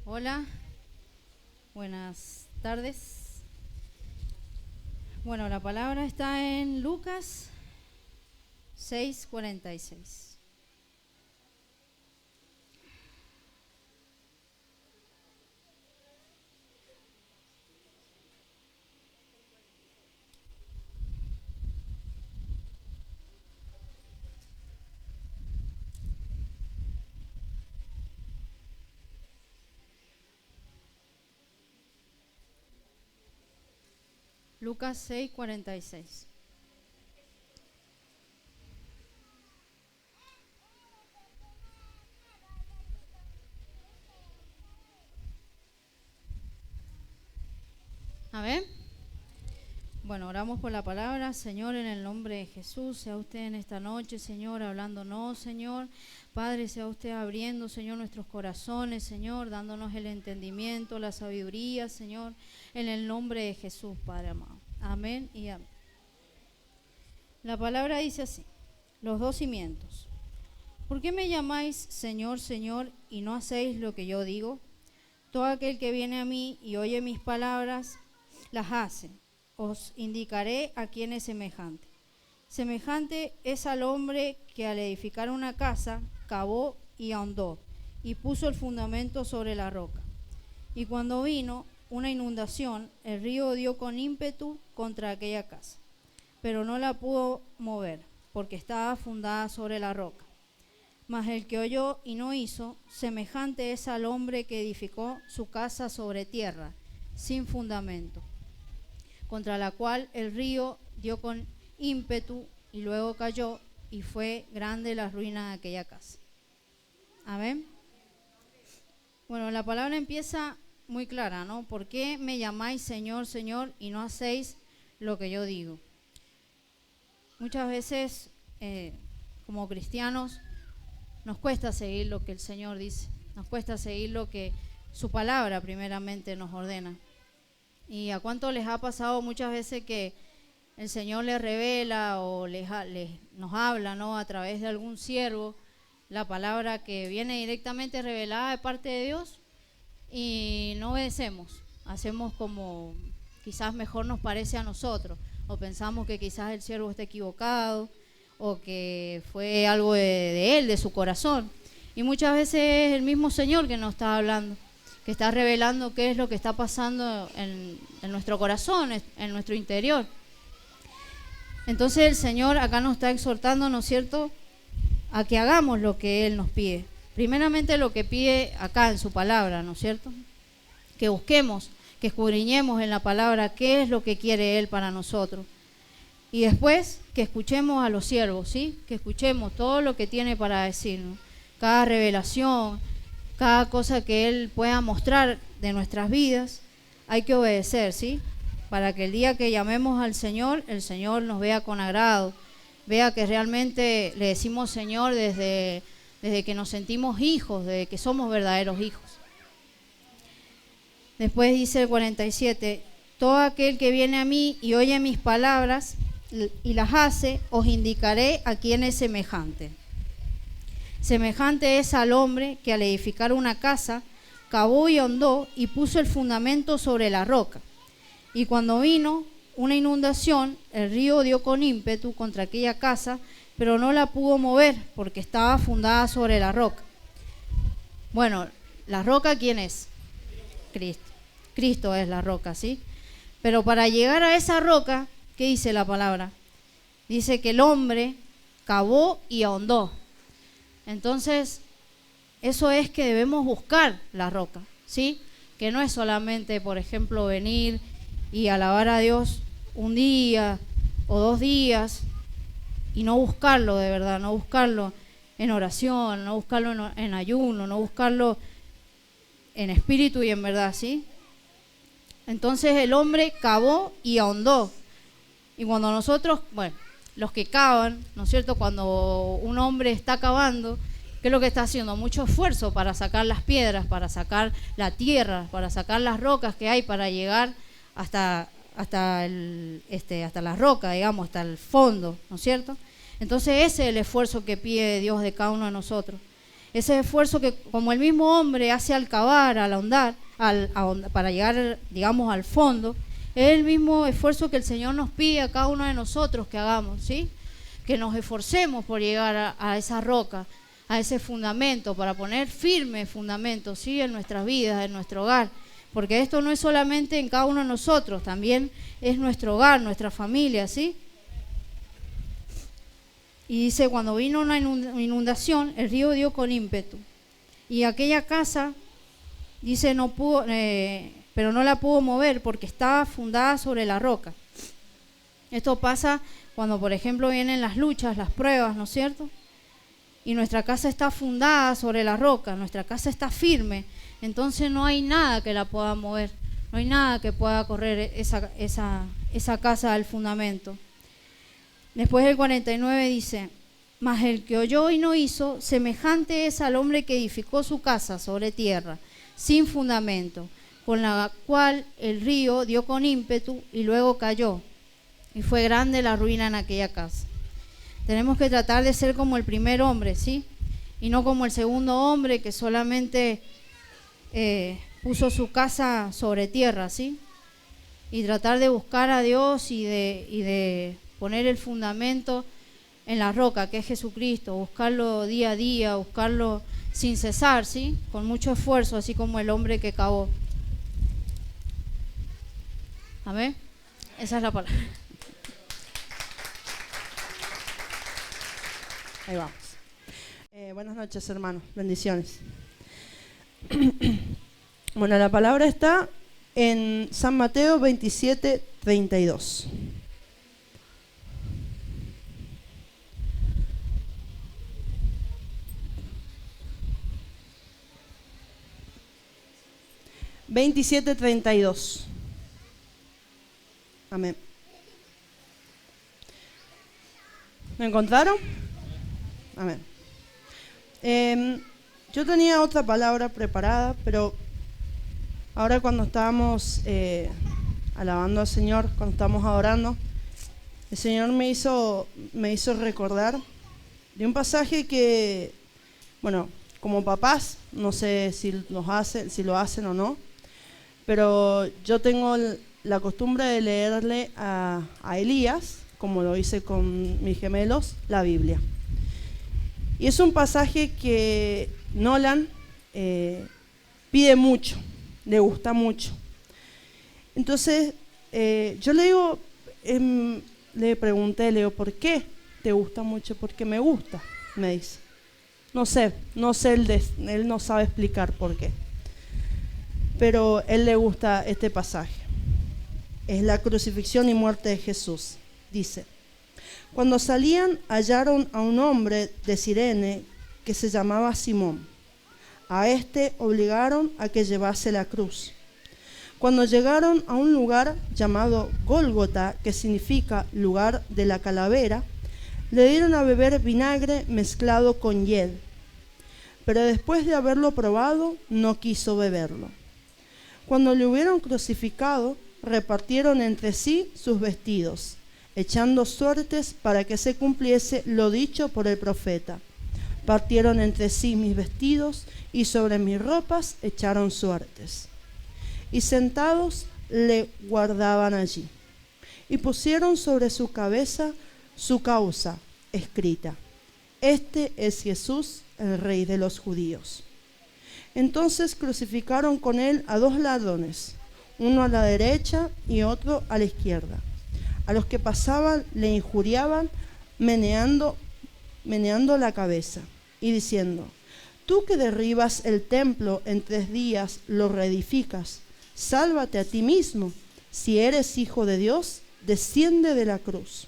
Hola, buenas tardes. Bueno, la palabra está en Lucas 6:46. Lucas 6:46. A ver. Bueno, oramos por la palabra. Señor, en el nombre de Jesús, sea usted en esta noche, Señor, hablándonos, Señor. Padre, sea usted abriendo, Señor, nuestros corazones, Señor, dándonos el entendimiento, la sabiduría, Señor, en el nombre de Jesús, Padre amado. Amén y amén. La palabra dice así: los dos cimientos. ¿Por qué me llamáis Señor, Señor, y no hacéis lo que yo digo? Todo aquel que viene a mí y oye mis palabras, las hace. Os indicaré a quién es semejante. Semejante es al hombre que al edificar una casa, cavó y ahondó, y puso el fundamento sobre la roca. Y cuando vino una inundación, el río dio con ímpetu contra aquella casa, pero no la pudo mover, porque estaba fundada sobre la roca. Mas el que oyó y no hizo, semejante es al hombre que edificó su casa sobre tierra, sin fundamento, contra la cual el río dio con ímpetu y luego cayó, y fue grande la ruina de aquella casa. Amén. Bueno, la palabra empieza muy clara, ¿no? ¿Por qué me llamáis Señor, Señor, y no hacéis lo que yo digo? Muchas veces, como cristianos, nos cuesta seguir lo que el Señor dice, nos cuesta seguir lo que su palabra primeramente nos ordena. ¿Y a cuánto les ha pasado muchas veces que el Señor les revela o nos habla, ¿no?, a través de algún siervo, la palabra que viene directamente revelada de parte de Dios, y no obedecemos? Hacemos como quizás mejor nos parece a nosotros, o pensamos que quizás el siervo está equivocado, o que fue algo de él, de su corazón. Y muchas veces es el mismo Señor que nos está hablando, que está revelando qué es lo que está pasando en nuestro corazón, en nuestro interior. Entonces el Señor acá nos está exhortando, ¿no es cierto?, a que hagamos lo que Él nos pide. Primeramente lo que pide acá en su palabra, ¿no es cierto?, que busquemos, que escudriñemos en la palabra qué es lo que quiere Él para nosotros. Y después que escuchemos a los siervos, ¿sí?, que escuchemos todo lo que tiene para decirnos, cada revelación, cada cosa que Él pueda mostrar de nuestras vidas. Hay que obedecer, ¿sí?, para que el día que llamemos al Señor, el Señor nos vea con agrado, vea que realmente le decimos Señor desde que nos sentimos hijos, desde que somos verdaderos hijos. Después dice el 47, todo aquel que viene a mí y oye mis palabras y las hace, os indicaré a quién es semejante. Semejante es al hombre que al edificar una casa, cavó y ahondó y puso el fundamento sobre la roca. Y cuando vino una inundación, el río dio con ímpetu contra aquella casa, pero no la pudo mover porque estaba fundada sobre la roca. Bueno, ¿la roca quién es? Cristo. Cristo es la roca, ¿sí? Pero para llegar a esa roca, ¿qué dice la palabra? Dice que el hombre cavó y ahondó. Entonces, eso es que debemos buscar la roca, ¿sí? Que no es solamente, por ejemplo, venir y alabar a Dios un día o 2 días y no buscarlo de verdad, no buscarlo en oración, no buscarlo en ayuno, no buscarlo en espíritu y en verdad, ¿sí? Entonces el hombre cavó y ahondó. Y cuando nosotros, bueno, los que cavan, ¿no es cierto?, cuando un hombre está cavando, ¿qué es lo que está haciendo? Mucho esfuerzo para sacar las piedras, para sacar la tierra, para sacar las rocas que hay, para llegar hasta la roca, digamos, hasta el fondo, ¿no es cierto? Entonces ese es el esfuerzo que pide Dios de cada uno de nosotros. ese esfuerzo que como el mismo hombre hace al cavar, al ahondar, para llegar, digamos, al fondo, es el mismo esfuerzo que el Señor nos pide a cada uno de nosotros que hagamos, ¿sí? Que nos esforcemos por llegar a esa roca, a ese fundamento, para poner firme fundamento, ¿sí? En nuestras vidas, en nuestro hogar. Porque esto no es solamente en cada uno de nosotros, también es nuestro hogar, nuestra familia, ¿sí? Y dice, cuando vino una inundación, el río dio con ímpetu. Y aquella casa, dice, no pudo, pero no la pudo mover porque estaba fundada sobre la roca. Esto pasa cuando, por ejemplo, vienen las luchas, las pruebas, ¿no es cierto? Y nuestra casa está fundada sobre la roca, nuestra casa está firme, entonces no hay nada que la pueda mover, no hay nada que pueda correr esa casa del fundamento. Después del 49 dice, mas el que oyó y no hizo, semejante es al hombre que edificó su casa sobre tierra, sin fundamento, con la cual el río dio con ímpetu y luego cayó, y fue grande la ruina en aquella casa. Tenemos que tratar de ser como el primer hombre, ¿sí? Y no como el segundo hombre que solamente puso su casa sobre tierra, ¿sí? Y tratar de buscar a Dios y de poner el fundamento en la roca, que es Jesucristo, buscarlo día a día, buscarlo sin cesar, ¿sí? Con mucho esfuerzo, así como el hombre que cavó. Amén. Esa es la palabra. Ahí vamos. Buenas noches, hermanos. Bendiciones. Bueno, la palabra está en San Mateo 27:32. Amén. ¿Me encontraron? Amén. Yo tenía otra palabra preparada, pero ahora cuando estábamos alabando al Señor, cuando estábamos adorando, el Señor me hizo recordar de un pasaje que, bueno, como papás, no sé si lo hacen o no, pero yo tengo la costumbre de leerle a Elías, como lo hice con mis gemelos, la Biblia. Y es un pasaje que Nolan pide mucho, le gusta mucho. Entonces, yo le pregunté, ¿por qué te gusta mucho? Porque me gusta, me dice. No sé, él no sabe explicar por qué. Pero él le gusta este pasaje. Es la crucifixión y muerte de Jesús. Dice, cuando salían hallaron a un hombre de Cirene que se llamaba Simón. A este obligaron a que llevase la cruz. Cuando llegaron a un lugar llamado Gólgota, que significa lugar de la calavera, le dieron a beber vinagre mezclado con hiel. Pero después de haberlo probado, no quiso beberlo. Cuando le hubieron crucificado, repartieron entre sí sus vestidos, echando suertes para que se cumpliese lo dicho por el profeta. Partieron entre sí mis vestidos y sobre mis ropas echaron suertes. Y sentados le guardaban allí. Y pusieron sobre su cabeza su causa escrita: Este es Jesús, el Rey de los judíos. Entonces crucificaron con él a dos ladrones, uno a la derecha y otro a la izquierda. A los que pasaban le injuriaban, meneando la cabeza y diciendo: Tú que derribas el templo en 3 días, lo reedificas, sálvate a ti mismo. Si eres hijo de Dios, desciende de la cruz.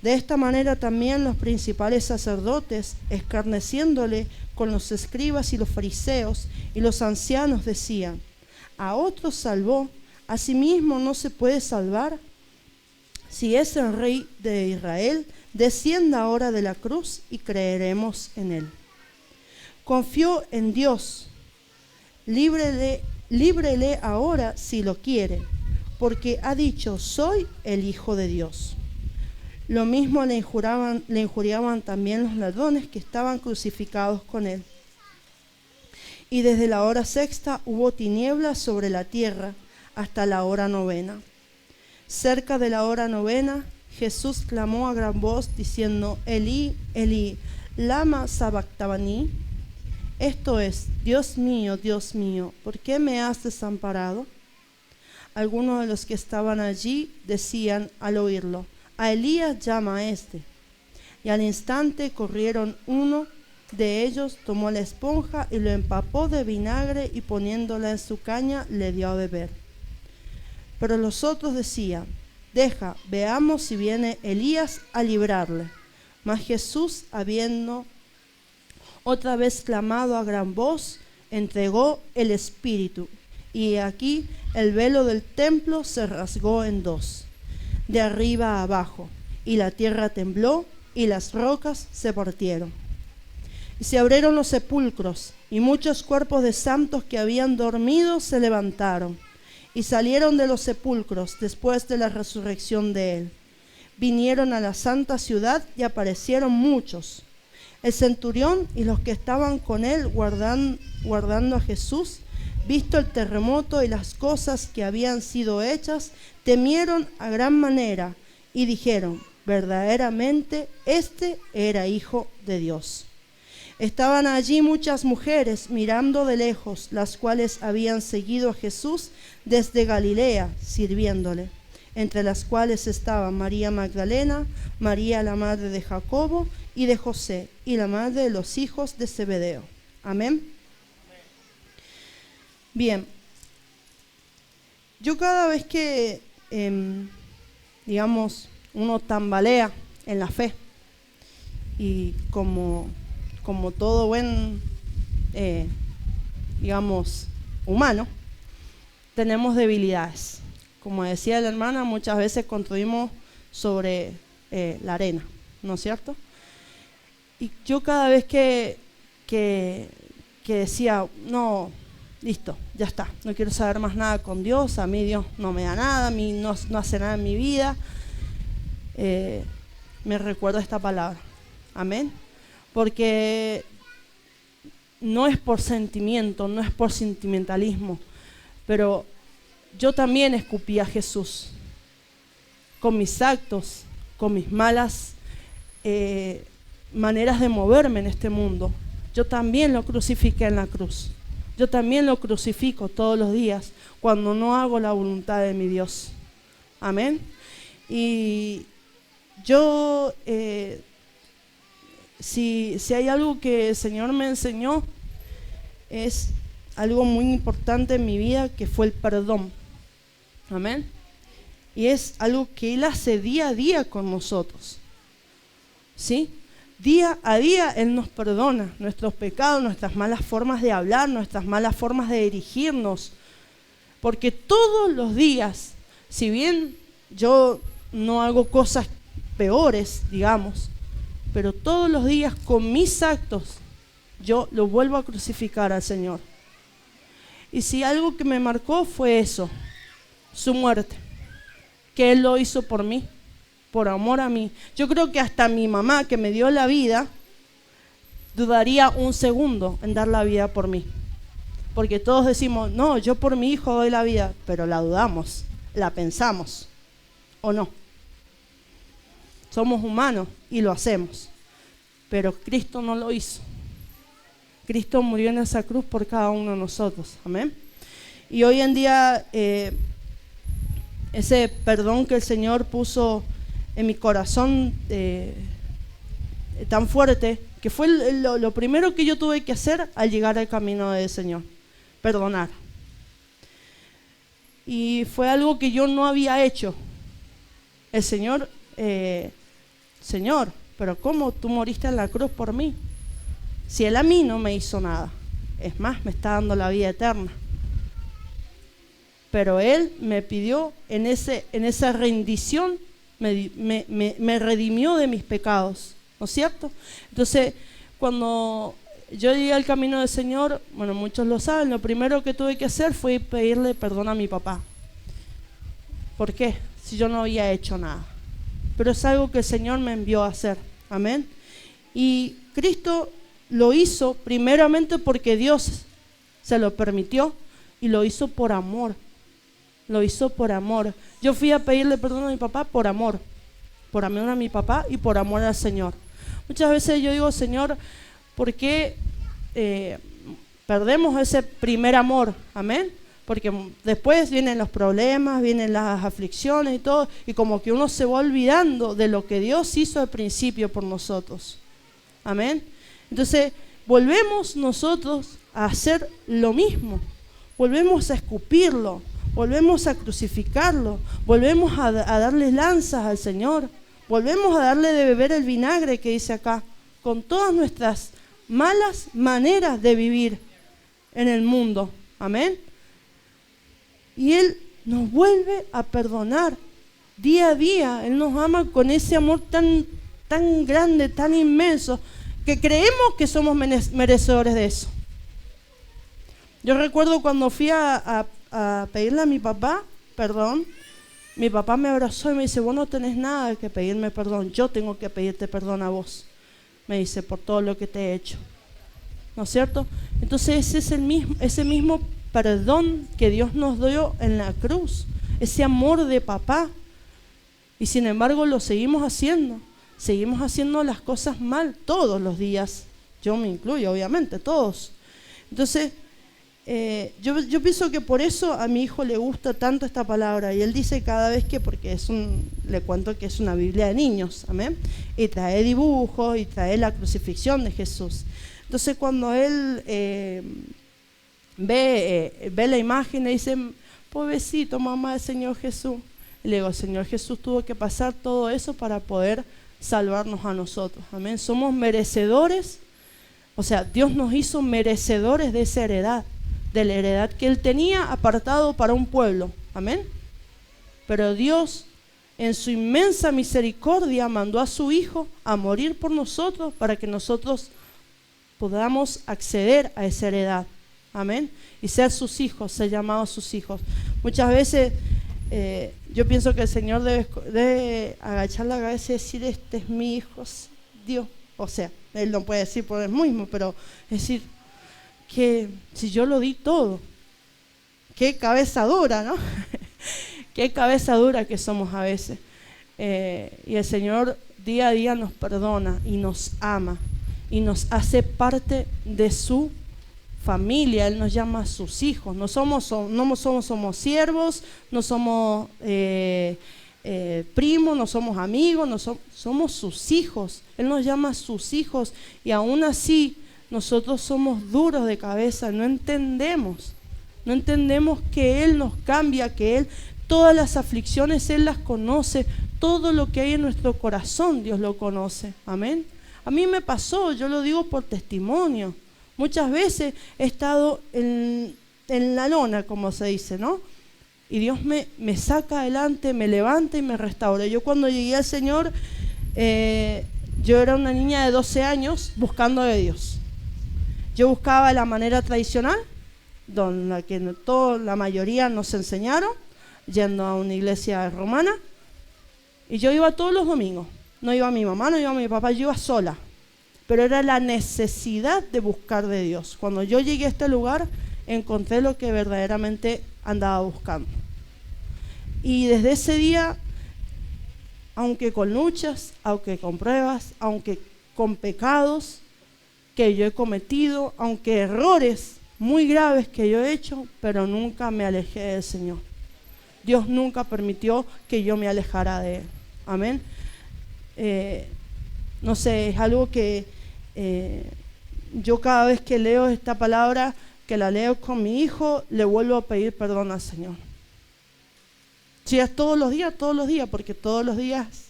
De esta manera también los principales sacerdotes, escarneciéndole con los escribas y los fariseos y los ancianos, decían: A otros salvó, a sí mismo no se puede salvar. Si es el Rey de Israel, descienda ahora de la cruz y creeremos en él. Confió en Dios, líbrele ahora si lo quiere, porque ha dicho: soy el Hijo de Dios. Lo mismo le injuriaban también los ladrones que estaban crucificados con él. y desde la hora sexta hubo tinieblas sobre la tierra hasta la hora novena. Cerca de la hora novena, Jesús clamó a gran voz diciendo: Elí, Elí, lama sabactabani. Esto es: Dios mío, ¿por qué me has desamparado? Algunos de los que estaban allí decían al oírlo: a Elías llama a este. Y al instante corrieron. Uno de ellos tomó la esponja y lo empapó de vinagre y poniéndola en su caña le dio a beber. Pero los otros decían: deja, veamos si viene Elías a librarle. Mas Jesús, habiendo otra vez clamado a gran voz, entregó el espíritu. Y aquí el velo del templo se rasgó en dos, de arriba a abajo, y la tierra tembló, y las rocas se partieron. Y se abrieron los sepulcros, y muchos cuerpos de santos que habían dormido se levantaron, y salieron de los sepulcros después de la resurrección de él. Vinieron a la santa ciudad y aparecieron muchos. El centurión y los que estaban con él guardando a Jesús, visto el terremoto y las cosas que habían sido hechas, temieron a gran manera y dijeron: verdaderamente este era Hijo de Dios. Estaban allí muchas mujeres mirando de lejos, las cuales habían seguido a Jesús desde Galilea, sirviéndole, entre las cuales estaban María Magdalena, María la madre de Jacobo y de José, y la madre de los hijos de Zebedeo. Amén. Bien, yo cada vez que, uno tambalea en la fe, y como todo buen, humano, tenemos debilidades. Como decía la hermana, muchas veces construimos sobre la arena, ¿no es cierto? Y yo cada vez que decía: no, listo, ya está, no quiero saber más nada con Dios, a mí Dios no me da nada, a mí no hace nada en mi vida, me recuerdo esta palabra, amén, porque no es por sentimiento, no es por sentimentalismo, pero yo también escupí a Jesús con mis actos, con mis malas maneras de moverme en este mundo. Yo también lo crucifiqué en la cruz. Yo también lo crucifico todos los días cuando no hago la voluntad de mi Dios. Amén. Y yo, si hay algo que el Señor me enseñó, es algo muy importante en mi vida, que fue el perdón. Amén. Y es algo que Él hace día a día con nosotros. ¿Sí? Día a día Él nos perdona nuestros pecados, nuestras malas formas de hablar, nuestras malas formas de dirigirnos. Porque todos los días, si bien yo no hago cosas peores, digamos, pero todos los días con mis actos yo lo vuelvo a crucificar al Señor. Y si algo que me marcó fue eso, su muerte, que Él lo hizo por mí, por amor a mí. Yo creo que hasta mi mamá, que me dio la vida, dudaría un segundo en dar la vida por mí. Porque todos decimos: no, yo por mi hijo doy la vida, pero la dudamos, la pensamos, ¿o no? Somos humanos y lo hacemos, pero Cristo no lo hizo. Cristo murió en esa cruz por cada uno de nosotros, amén. Y hoy en día ese perdón que el Señor puso en mi corazón tan fuerte, que fue lo primero que yo tuve que hacer al llegar al camino del Señor, perdonar. Y fue algo que yo no había hecho. El Señor, Señor, pero ¿cómo tú moriste en la cruz por mí? Si Él a mí no me hizo nada, es más, me está dando la vida eterna. Pero Él me pidió en esa rendición, me redimió de mis pecados, ¿no es cierto? Entonces, cuando yo llegué al camino del Señor, bueno, muchos lo saben, lo primero que tuve que hacer fue pedirle perdón a mi papá. ¿Por qué? Si yo no había hecho nada. Pero es algo que el Señor me envió a hacer, amén. Y Cristo lo hizo primeramente porque Dios se lo permitió y lo hizo por amor. Lo hizo por amor. Yo fui a pedirle perdón a mi papá por amor a mi papá y por amor al Señor. Muchas veces yo digo, Señor, ¿por qué perdemos ese primer amor? Amén. Porque después vienen los problemas, vienen las aflicciones y todo, y como que uno se va olvidando de lo que Dios hizo al principio por nosotros. Amén. Entonces, volvemos nosotros a hacer lo mismo. Volvemos a escupirlo, volvemos a crucificarlo, volvemos a darle lanzas al Señor, volvemos a darle de beber el vinagre que dice acá, con todas nuestras malas maneras de vivir en el mundo. Amén. Y Él nos vuelve a perdonar día a día. Él nos ama con ese amor tan grande, tan inmenso, que creemos que somos merecedores de eso. Yo recuerdo cuando fui a pedirle a mi papá perdón, mi papá me abrazó y me dice, vos no tenés nada que pedirme perdón, yo tengo que pedirte perdón a vos, me dice, por todo lo que te he hecho. ¿No es cierto? Entonces ese es ese mismo perdón que Dios nos dio en la cruz, ese amor de papá. Y sin embargo lo seguimos haciendo las cosas mal todos los días. Yo me incluyo, obviamente, todos. Entonces, yo pienso que por eso a mi hijo le gusta tanto esta palabra. Y él dice cada vez que, porque le cuento que es una Biblia de niños, amén, y trae dibujos y trae la crucifixión de Jesús. Entonces cuando él ve la imagen, le dice, pobrecito mamá del Señor Jesús. Y le digo, el Señor Jesús tuvo que pasar todo eso para poder salvarnos a nosotros, amén. Somos merecedores, o sea, Dios nos hizo merecedores de esa heredad, de la heredad que Él tenía apartado para un pueblo, amén. Pero Dios, en su inmensa misericordia, mandó a su Hijo a morir por nosotros para que nosotros podamos acceder a esa heredad, amén, y ser sus hijos, ser llamados sus hijos. Muchas veces yo pienso que el Señor debe agachar la cabeza y decir, este es mi hijo, Dios. O sea, Él no puede decir por él mismo, pero es decir, que si yo lo di todo, qué cabeza dura, ¿no? Qué cabeza dura que somos a veces. Y el Señor día a día nos perdona y nos ama y nos hace parte de su familia. Él nos llama a sus hijos. No somos siervos, no somos primos, no somos amigos, somos sus hijos. Él nos llama a sus hijos y aún así nosotros somos duros de cabeza, no entendemos que Él nos cambia, que Él, todas las aflicciones Él las conoce, todo lo que hay en nuestro corazón Dios lo conoce, amén. A mí me pasó, yo lo digo por testimonio, muchas veces he estado en la lona, como se dice, ¿no? Y Dios me saca adelante, me levanta y me restaura. Yo cuando llegué al Señor, yo era una niña de 12 años buscando de Dios. Yo buscaba la manera tradicional, la que la mayoría nos enseñaron, yendo a una iglesia romana. Y yo iba todos los domingos. No iba mi mamá, no iba mi papá, yo iba sola. Pero era la necesidad de buscar de Dios. Cuando yo llegué a este lugar, encontré lo que verdaderamente andaba buscando. Y desde ese día, aunque con luchas, aunque con pruebas, aunque con pecados que yo he cometido, aunque errores muy graves que yo he hecho, pero nunca me alejé del Señor. Dios nunca permitió que yo me alejara de Él. Amén. No sé, es algo que yo cada vez que leo esta palabra, que la leo con mi hijo, le vuelvo a pedir perdón al Señor. Si es todos los días, porque todos los días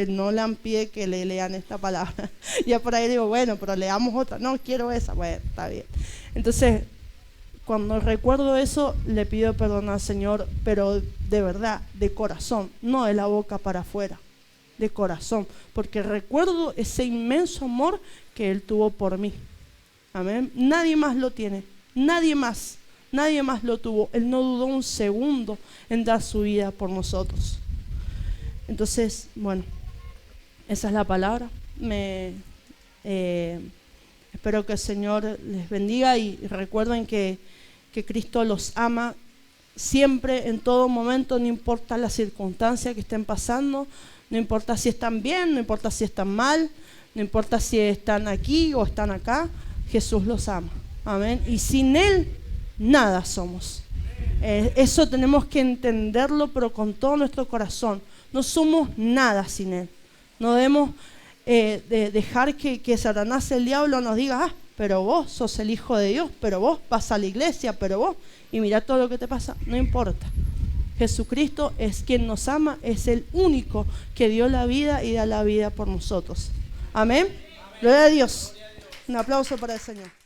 no le pide que le lean esta palabra. Ya por ahí digo, bueno, pero leamos otra. No, quiero esa. Bueno, está bien. Entonces, cuando recuerdo eso, le pido perdón al Señor, pero de verdad, de corazón, no de la boca para afuera, de corazón, porque recuerdo ese inmenso amor que Él tuvo por mí. Amén. Nadie más lo tiene, nadie más lo tuvo. Él no dudó un segundo en dar su vida por nosotros. Entonces, bueno, esa es la palabra. Espero que el Señor les bendiga y recuerden que Cristo los ama siempre, en todo momento, no importa la circunstancia que estén pasando, no importa si están bien, no importa si están mal, no importa si están aquí o están acá, Jesús los ama. Amén. Y sin Él, nada somos. Eso tenemos que entenderlo, pero con todo nuestro corazón. No somos nada sin Él. No debemos de dejar que Satanás, el diablo, nos diga, pero vos sos el Hijo de Dios, pero vos vas a la iglesia, pero vos, y mira todo lo que te pasa. No importa. Jesucristo es quien nos ama, es el único que dio la vida y da la vida por nosotros. Amén. Gloria a Dios. Un aplauso para el Señor.